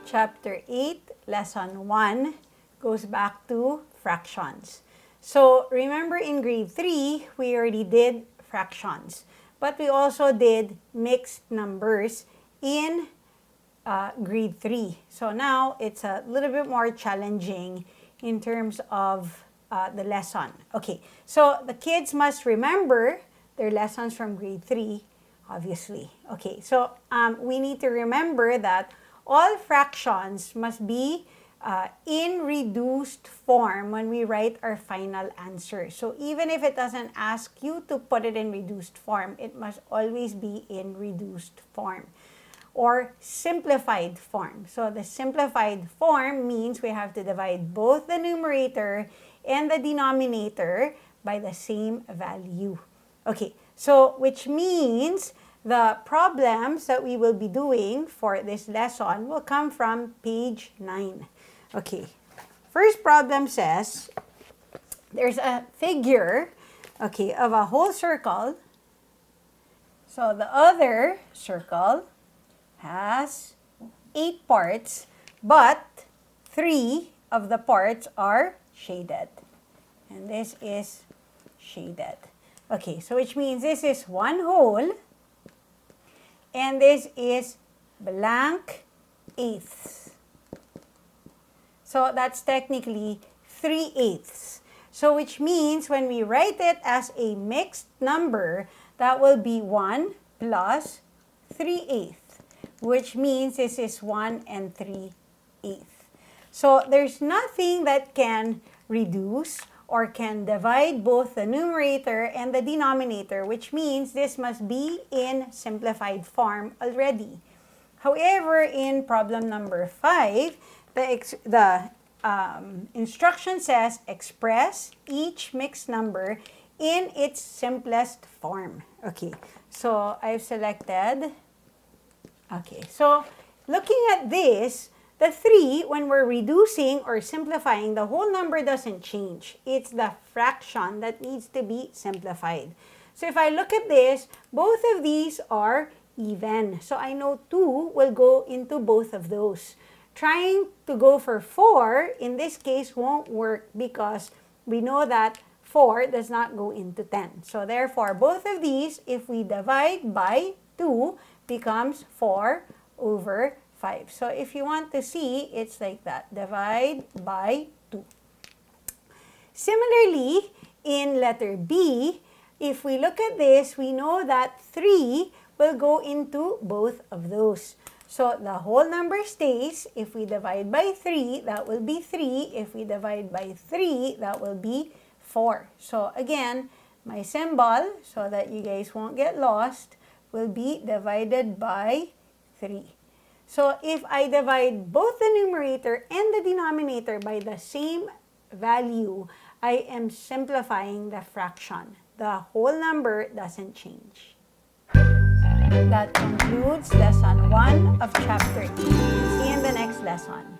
Chapter 8, Lesson 1 goes back to fractions. So remember in grade 3, we already did fractions. But we also did mixed numbers in grade 3. So now it's a little bit more challenging in terms of the lesson. Okay, so the kids must remember their lessons from grade 3, obviously. Okay, so we need to remember that all fractions must be in reduced form when we write our final answer. So even if it doesn't ask you to put it in reduced form, it must always be in reduced form or simplified form. So the simplified form means we have to divide both the numerator and the denominator by the same value. Okay, so which means the problems that we will be doing for this lesson will come from page 9. Okay, first problem says there's a figure, okay, of a whole circle. So the other circle has 8 parts, but 3 of the parts are shaded. And this is shaded. Okay, so which means this is one whole, and this is blank eighths. So that's technically 3/8. So which means when we write it as a mixed number, that will be 1 plus 3/8, which means this is 1 and 3/8. So there's nothing that can reduce or can divide both the numerator and the denominator, which means this must be in simplified form already. However, in problem number 5, the instruction says express each mixed number in its simplest form. Okay, so I've selected. Okay, so looking at this, the 3, when we're reducing or simplifying, the whole number doesn't change. It's the fraction that needs to be simplified. So if I look at this, both of these are even. So I know 2 will go into both of those. Trying to go for 4, in this case, won't work because we know that 4 does not go into 10. So therefore, both of these, if we divide by 2, becomes 4/5. So if you want to see, it's like that. Divide by 2. Similarly, in letter B, if we look at this, we know that 3 will go into both of those. So the whole number stays. If we divide by 3, that will be 3. If we divide by 3, that will be 4. So again, my symbol, so that you guys won't get lost, will be divided by 3. So if I divide both the numerator and the denominator by the same value, I am simplifying the fraction. The whole number doesn't change. That concludes lesson 1 of chapter 8. See you in the next lesson.